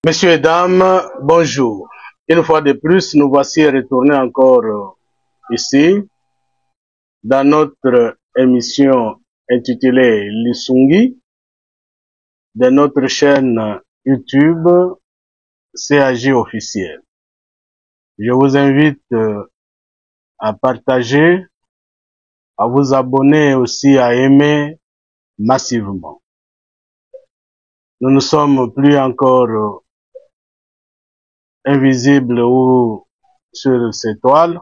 Messieurs et dames, bonjour. Une fois de plus, nous voici retournés encore ici dans notre émission intitulée Lisungi de notre chaîne YouTube CAG officiel. Je vous invite à partager, à vous abonner et aussi à aimer massivement. Nous ne sommes plus encore invisibles ou sur ces toiles,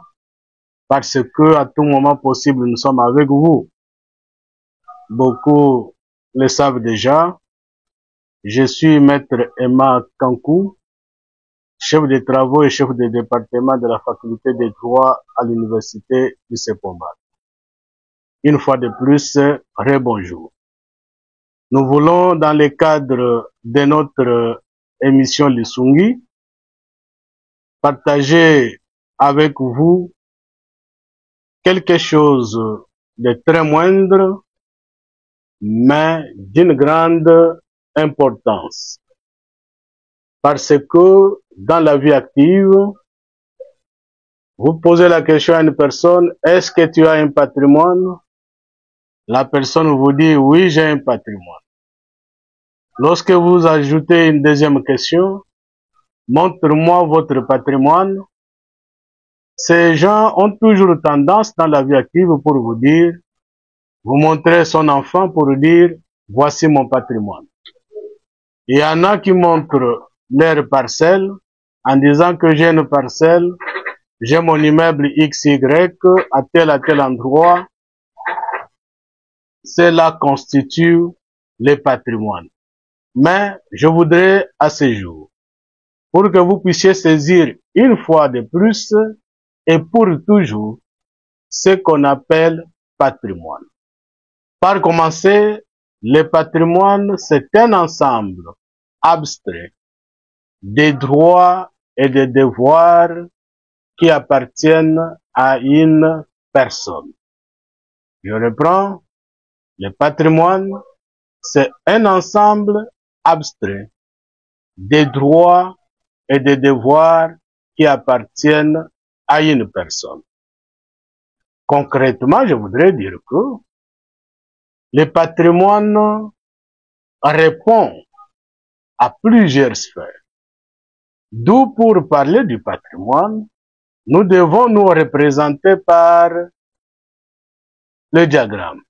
parce que à tout moment possible, nous sommes avec vous. Beaucoup le savent déjà. Je suis Maître Emma Kankou, chef de travaux et chef de département de la faculté de droit à l'université du Sepomba. Une fois de plus, rebonjour. Nous voulons, dans le cadre de notre émission Lisungi, partager avec vous quelque chose de très moindre, mais d'une grande importance. Parce que dans la vie active, vous posez la question à une personne, est-ce que tu as un patrimoine? La personne vous dit, oui, j'ai un patrimoine. Lorsque vous ajoutez une deuxième question, montre-moi votre patrimoine. Ces gens ont toujours tendance dans la vie active pour vous dire, vous montrez son enfant pour dire, voici mon patrimoine. Il y en a qui montrent leur parcelle en disant que j'ai une parcelle, j'ai mon immeuble XY à tel endroit. Cela constitue le patrimoine. Mais je voudrais à ce jour, pour que vous puissiez saisir une fois de plus et pour toujours ce qu'on appelle patrimoine. Par commencer, le patrimoine, c'est un ensemble abstrait des droits et des devoirs qui appartiennent à une personne. Je reprends, le patrimoine, c'est un ensemble abstrait des droits et des devoirs qui appartiennent à une personne. Concrètement, je voudrais dire que le patrimoine répond à plusieurs sphères. D'où pour parler du patrimoine, nous devons nous représenter par le diagramme.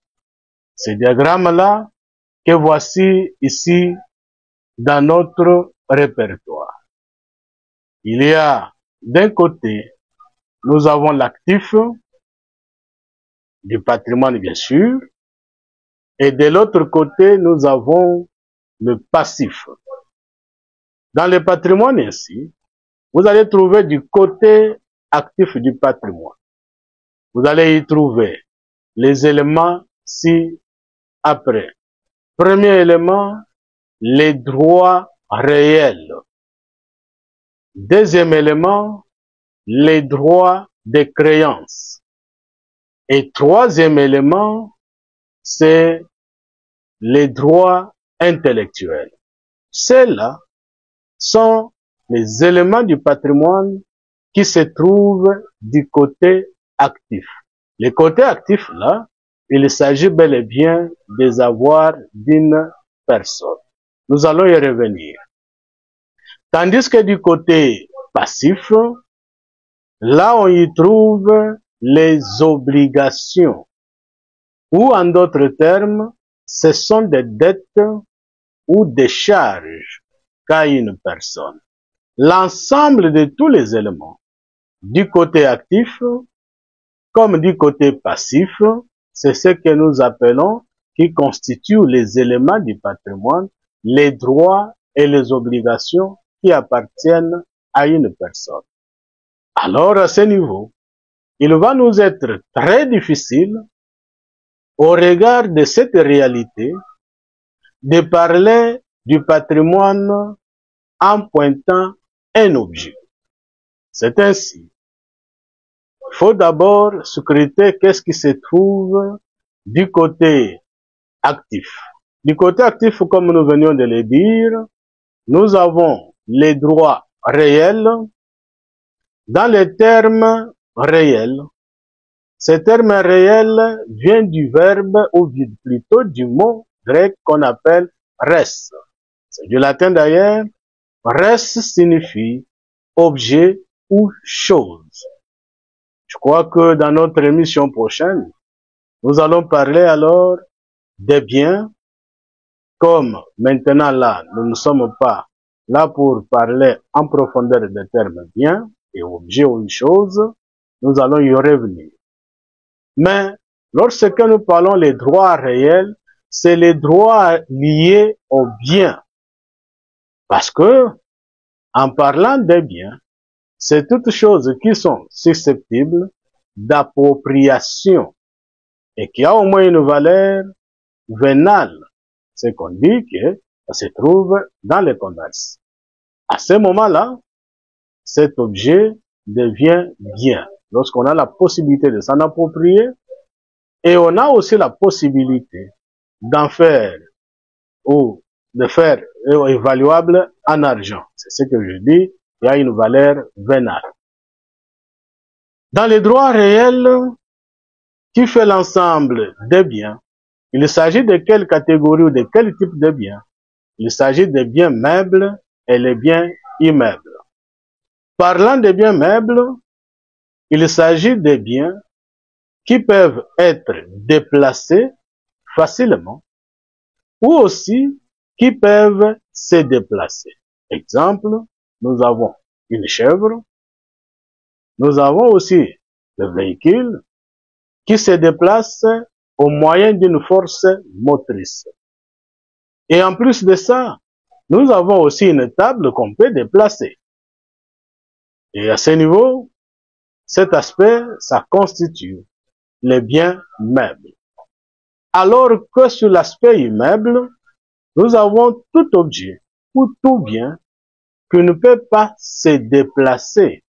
Ce diagramme-là que voici ici dans notre répertoire. Il y a d'un côté, nous avons l'actif du patrimoine bien sûr, et de l'autre côté, nous avons le passif. Dans le patrimoine ainsi, vous allez trouver du côté actif du patrimoine. Vous allez y trouver les éléments ci-après. Premier élément, les droits réels. Deuxième élément, les droits de créance. Et troisième élément, c'est les droits intellectuels. Ceux-là sont les éléments du patrimoine qui se trouvent du côté actif. Le côté actif, là, il s'agit bel et bien des avoirs d'une personne. Nous allons y revenir. Tandis que du côté passif, là on y trouve les obligations, ou en d'autres termes, ce sont des dettes ou des charges qu'a une personne. L'ensemble de tous les éléments, du côté actif comme du côté passif, c'est ce que nous appelons, qui constituent les éléments du patrimoine, les droits et les obligations qui appartiennent à une personne. Alors, à ce niveau, il va nous être très difficile, au regard de cette réalité, de parler du patrimoine en pointant un objet. C'est ainsi. Il faut d'abord scruter qu'est-ce qui se trouve du côté actif. Du côté actif, comme nous venions de le dire, nous avons les droits réels dans les termes réels. Ce terme réel vient du verbe ou plutôt du mot grec qu'on appelle res. C'est du latin d'ailleurs. Res signifie objet ou chose. Je crois que dans notre émission prochaine, nous allons parler alors des biens. Comme maintenant là, nous ne sommes pas là pour parler en profondeur des termes biens et objets ou une chose, nous allons y revenir. Mais lorsque nous parlons des droits réels, c'est les droits liés aux biens. Parce que, en parlant des biens, c'est toutes choses qui sont susceptibles d'appropriation et qui a au moins une valeur vénale. C'est qu'on dit que ça se trouve dans le commerce. À ce moment-là, cet objet devient bien. Lorsqu'on a la possibilité de s'en approprier, et on a aussi la possibilité d'en faire ou de faire évaluable en argent. C'est ce que je dis, il y a une valeur vénale. Dans les droits réels, qui fait l'ensemble des biens, il s'agit de quelle catégorie ou de quel type de biens? Il s'agit des biens meubles et les biens immeubles. Parlant des biens meubles, il s'agit des biens qui peuvent être déplacés facilement ou aussi qui peuvent se déplacer. Exemple, nous avons une chèvre, nous avons aussi le véhicule qui se déplace au moyen d'une force motrice. Et en plus de ça, nous avons aussi une table qu'on peut déplacer. Et à ce niveau, cet aspect, ça constitue les biens meubles. Alors que sur l'aspect immeuble, nous avons tout objet ou tout bien qui ne peut pas se déplacer.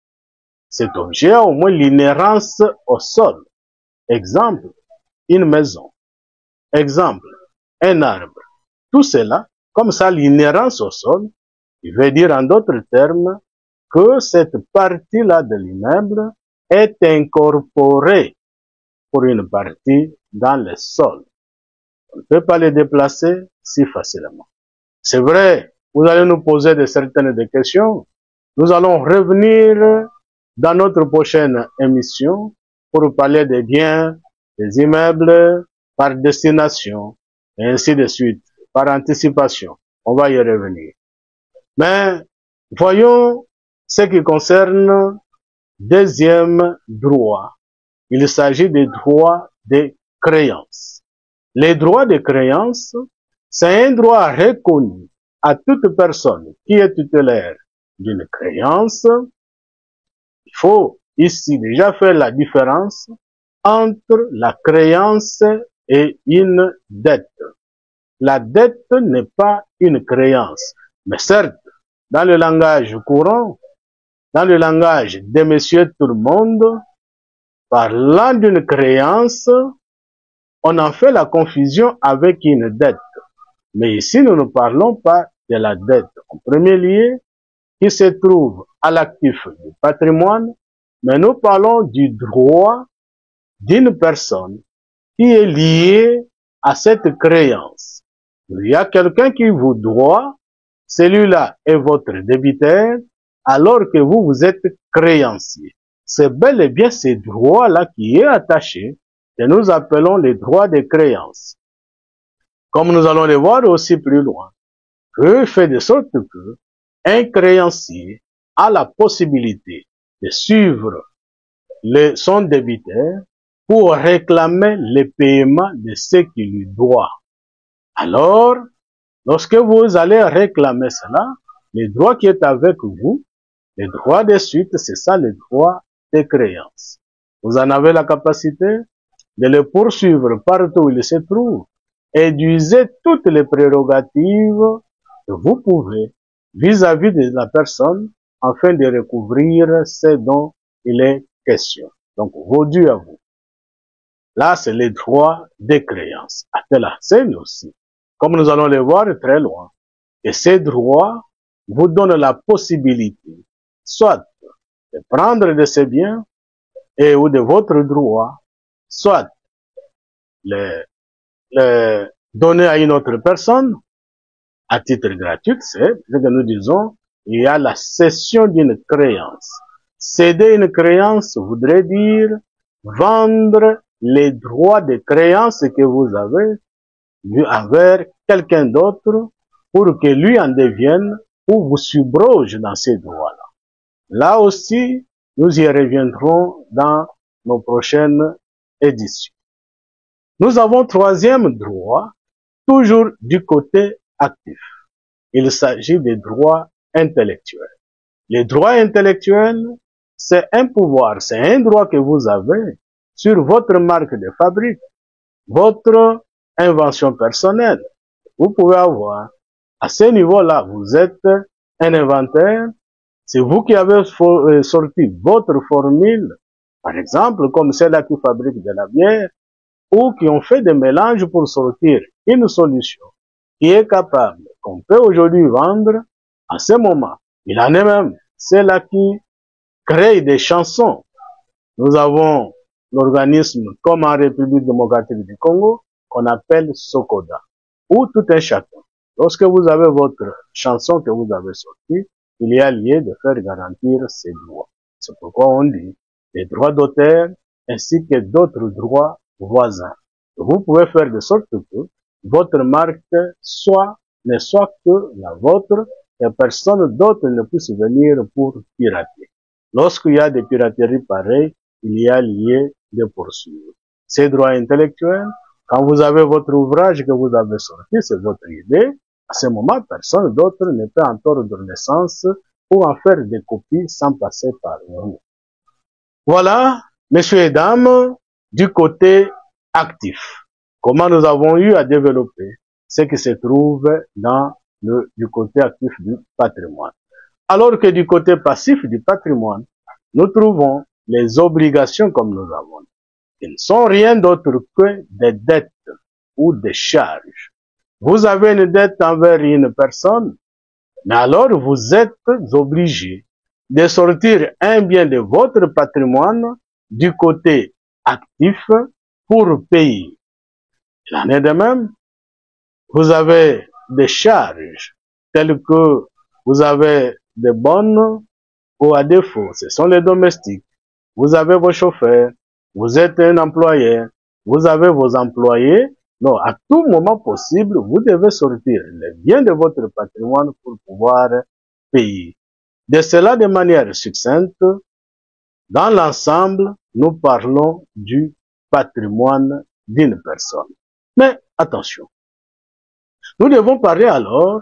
Cet objet a au moins l'inhérence au sol. Exemple, une maison. Exemple, un arbre. Tout cela, comme ça, l'inhérence au sol, il veut dire en d'autres termes que cette partie-là de l'immeuble est incorporée pour une partie dans le sol. On ne peut pas les déplacer si facilement. C'est vrai, vous allez nous poser certaines questions. Nous allons revenir dans notre prochaine émission pour parler des biens, des immeubles, par destination, et ainsi de suite, par anticipation. On va y revenir. Mais voyons ce qui concerne deuxième droit. Il s'agit des droits de créance. Les droits de créance, c'est un droit reconnu à toute personne qui est tutélaire d'une créance. Il faut ici déjà faire la différence entre la créance et une dette. La dette n'est pas une créance, mais certes, dans le langage courant, dans le langage de monsieur tout le monde, parlant d'une créance, on en fait la confusion avec une dette. Mais ici, nous ne parlons pas de la dette en premier lieu, qui se trouve à l'actif du patrimoine, mais nous parlons du droit d'une personne qui est liée à cette créance. Il y a quelqu'un qui vous doit, celui-là est votre débiteur, alors que vous, vous êtes créancier. C'est bel et bien ce droit-là qui est attaché, que nous appelons les droits de créance. Comme nous allons le voir aussi plus loin, que fait de sorte que un créancier a la possibilité de suivre son débiteur pour réclamer le paiement de ce qu'il lui doit. Alors, lorsque vous allez réclamer cela, le droit qui est avec vous, le droit de suite, c'est ça le droit de créance. Vous en avez la capacité de le poursuivre partout où il se trouve et d'user toutes les prérogatives que vous pouvez vis-à-vis de la personne afin de recouvrir ce dont il est question. Donc, vos dus à vous. Là, c'est les droits des créances. À telle enseigne aussi, comme nous allons les voir très loin. Et ces droits vous donne la possibilité, soit de prendre de ses biens et ou de votre droit, soit les donner à une autre personne à titre gratuit, c'est ce que nous disons, il y a la cession d'une créance. Céder une créance voudrait dire vendre les droits de créance que vous avez envers quelqu'un d'autre pour que lui en devienne ou vous subroge dans ces droits-là. Là aussi, nous y reviendrons dans nos prochaines éditions. Nous avons troisième droit, toujours du côté actif. Il s'agit des droits intellectuels. Les droits intellectuels, c'est un pouvoir, c'est un droit que vous avez sur votre marque de fabrique, votre invention personnelle. Vous pouvez avoir, à ce niveau-là, vous êtes un inventaire, c'est vous qui avez sorti votre formule, par exemple, comme celle-là qui fabrique de la bière, ou qui ont fait des mélanges pour sortir une solution qui est capable, qu'on peut aujourd'hui vendre à ce moment. Il en est même celle-là qui crée des chansons. Nous avons l'organisme comme en République démocratique du Congo qu'on appelle Sokoda, où tout un chacun. Lorsque vous avez votre chanson que vous avez sortie, il y a lieu de faire garantir ces droits. C'est pourquoi on dit les droits d'auteur ainsi que d'autres droits voisins. Vous pouvez faire de sorte que votre marque ne soit que la vôtre et personne d'autre ne puisse venir pour pirater. Lorsqu'il y a des pirateries pareilles, il y a lieu de poursuivre. Ces droits intellectuels, quand vous avez votre ouvrage que vous avez sorti, c'est votre idée, à ce moment, personne d'autre ne peut en tordre naissance pour en faire des copies sans passer par vous. Voilà, messieurs et dames, du côté actif. Comment nous avons eu à développer ce qui se trouve du côté actif du patrimoine. Alors que du côté passif du patrimoine, nous trouvons les obligations comme nous avons. Ils ne sont rien d'autre que des dettes ou des charges. Vous avez une dette envers une personne, mais alors vous êtes obligé de sortir un bien de votre patrimoine du côté actif pour payer. Il en est de même, vous avez des charges telles que vous avez des bonnes ou à défaut, ce sont les domestiques. Vous avez vos chauffeurs, vous êtes un employé, vous avez vos employés. Non, à tout moment possible, vous devez sortir les biens de votre patrimoine pour pouvoir payer. De cela de manière succincte, dans l'ensemble, nous parlons du patrimoine d'une personne. Mais attention, nous devons parler alors,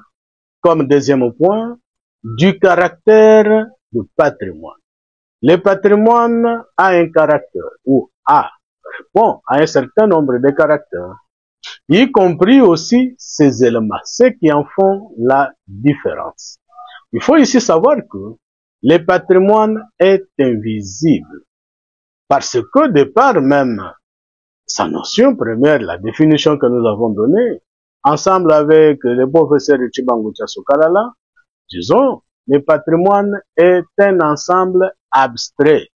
comme deuxième point, du caractère du patrimoine. Le patrimoine a un caractère, ou répond à un certain nombre de caractères, y compris aussi ces éléments, ceux qui en font la différence. Il faut ici savoir que le patrimoine est invisible, parce que de par même sa notion première, la définition que nous avons donnée, ensemble avec le professeur Chibangu Tchasoukalala, disons, le patrimoine est un ensemble abstrait.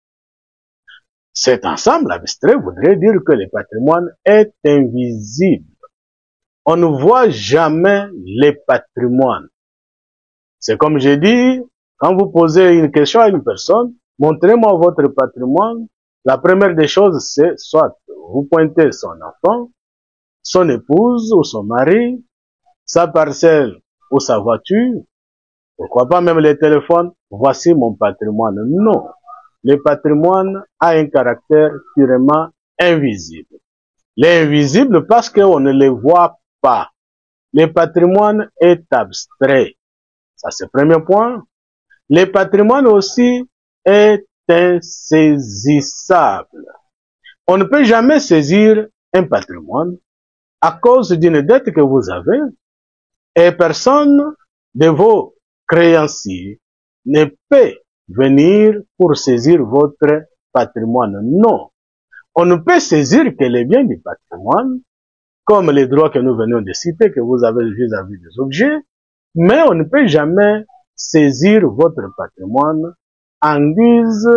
Cet ensemble abstrait voudrait dire que le patrimoine est invisible. On ne voit jamais le patrimoine. C'est comme j'ai dit, quand vous posez une question à une personne, montrez-moi votre patrimoine. La première des choses, c'est soit vous pointez son enfant, son épouse ou son mari, sa parcelle ou sa voiture, pourquoi pas même les téléphones, voici mon patrimoine. Non. Le patrimoine a un caractère purement invisible. L'invisible parce qu'on ne le voit pas. Le patrimoine est abstrait. Ça, c'est le premier point. Le patrimoine aussi est insaisissable. On ne peut jamais saisir un patrimoine à cause d'une dette que vous avez et personne de vos créanciers ne peut venir pour saisir votre patrimoine. Non. On ne peut saisir que les biens du patrimoine, comme les droits que nous venons de citer, que vous avez vis-à-vis des objets, mais on ne peut jamais saisir votre patrimoine en guise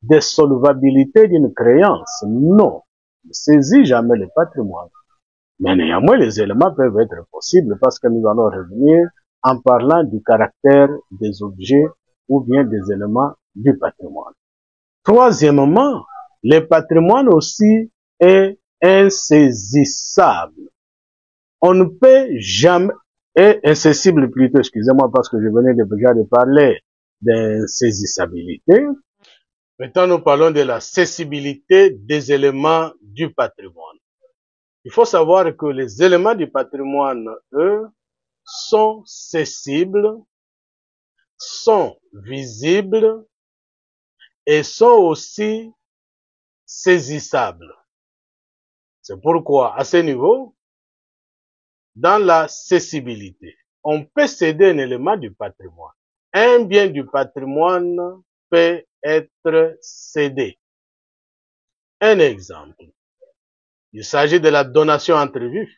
de solvabilité d'une créance. Non, ne saisis jamais le patrimoine. Mais néanmoins, les éléments peuvent être possibles parce que nous allons revenir en parlant du caractère des objets ou bien des éléments du patrimoine. Troisièmement, le patrimoine aussi est insaisissable. On ne peut jamais, est incessible plutôt, excusez-moi parce que je venais déjà de parler d'insaisissabilité. Maintenant, nous parlons de la cessibilité des éléments du patrimoine. Il faut savoir que les éléments du patrimoine, eux, sont cessibles, sont visibles et sont aussi saisissables. C'est pourquoi, à ce niveau, dans la cessibilité, on peut céder un élément du patrimoine. Un bien du patrimoine peut être cédé. Un exemple. Il s'agit de la donation entre vifs.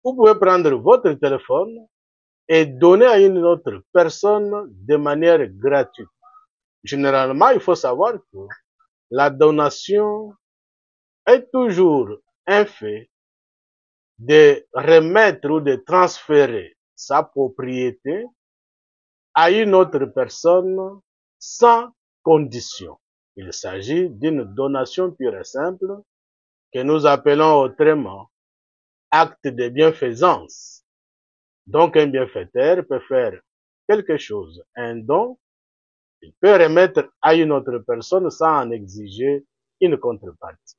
Vous pouvez prendre votre téléphone et donner à une autre personne de manière gratuite. Généralement, il faut savoir que la donation est toujours un fait de remettre ou de transférer sa propriété à une autre personne sans condition. Il s'agit d'une donation pure et simple que nous appelons autrement acte de bienfaisance. Donc un bienfaiteur peut faire quelque chose, un don, il peut remettre à une autre personne sans en exiger une contrepartie.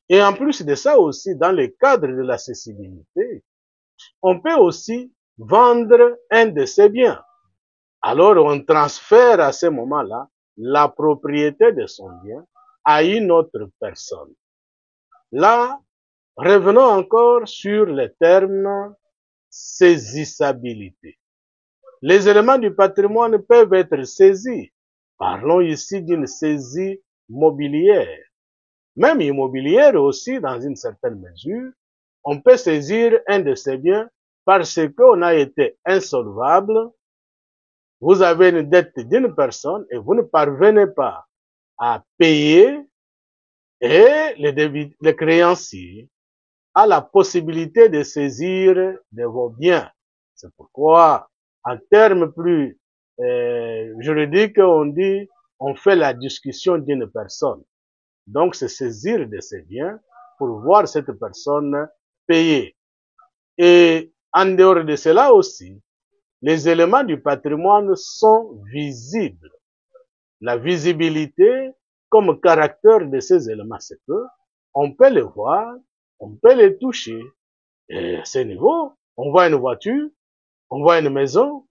Et en plus de ça aussi, dans le cadre de l'accessibilité, on peut aussi vendre un de ses biens. Alors on transfère à ce moment-là la propriété de son bien à une autre personne. Là, revenons encore sur le terme saisissabilité. Les éléments du patrimoine peuvent être saisis. Parlons ici d'une saisie mobilière. Même immobilière aussi, dans une certaine mesure, on peut saisir un de ces biens parce qu'on a été insolvable. Vous avez une dette d'une personne et vous ne parvenez pas à payer, et le créancier a la possibilité de saisir de vos biens. C'est pourquoi, en termes plus juridiques, on dit on fait la discussion d'une personne. Donc, c'est saisir de ses biens pour voir cette personne payer. Et en dehors de cela aussi, les éléments du patrimoine sont visibles. La visibilité comme caractère de ces éléments, c'est que on peut les voir, on peut les toucher. Et à ce niveau, on voit une voiture, on voit une maison,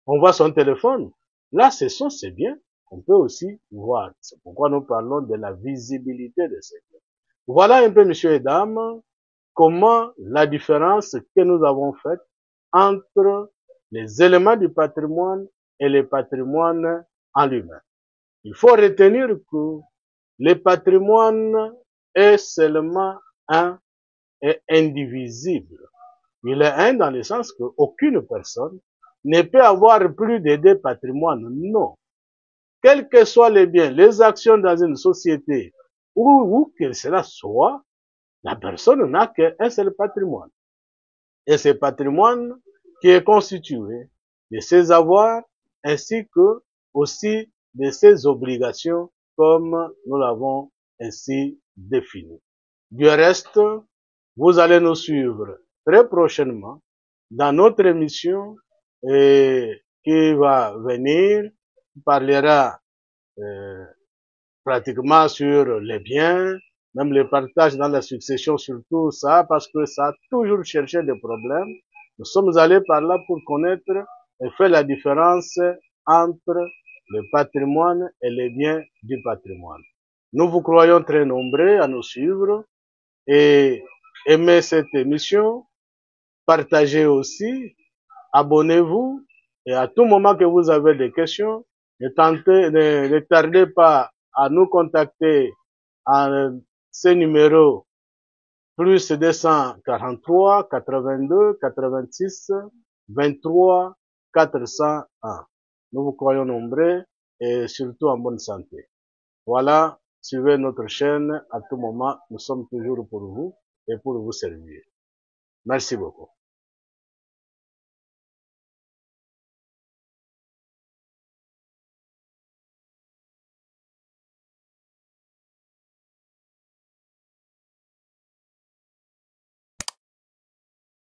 on voit son téléphone. Là, ce sont ces biens qu'on peut aussi voir. C'est pourquoi nous parlons de la visibilité de ces biens. Voilà un peu, messieurs et dames, comment la différence que nous avons faite entre les éléments du patrimoine et le patrimoine en lui-même. Il faut retenir que le patrimoine est seulement un et indivisible. Il est un dans le sens qu'aucune personne ne peut avoir plus de deux patrimoines. Non. Quels que soient les biens, les actions dans une société, où que cela soit, la personne n'a qu'un seul patrimoine. Et ce patrimoine qui est constitué de ses avoirs ainsi que aussi de ses obligations comme nous l'avons ainsi défini. Du reste, vous allez nous suivre très prochainement dans notre émission qui va venir, qui parlera pratiquement sur les biens, même le partage dans la succession, surtout ça, parce que ça a toujours cherché des problèmes. Nous sommes allés par là pour connaître et faire la différence entre le patrimoine et les biens du patrimoine. Nous vous croyons très nombreux à nous suivre et aimez cette émission, partagez aussi, abonnez-vous et à tout moment que vous avez des questions, ne tardez pas à nous contacter à ce numéro plus 243 82 86 23 401. Nous vous croyons nombreux et surtout en bonne santé. Voilà, suivez notre chaîne à tout moment. Nous sommes toujours pour vous et pour vous servir. Merci beaucoup.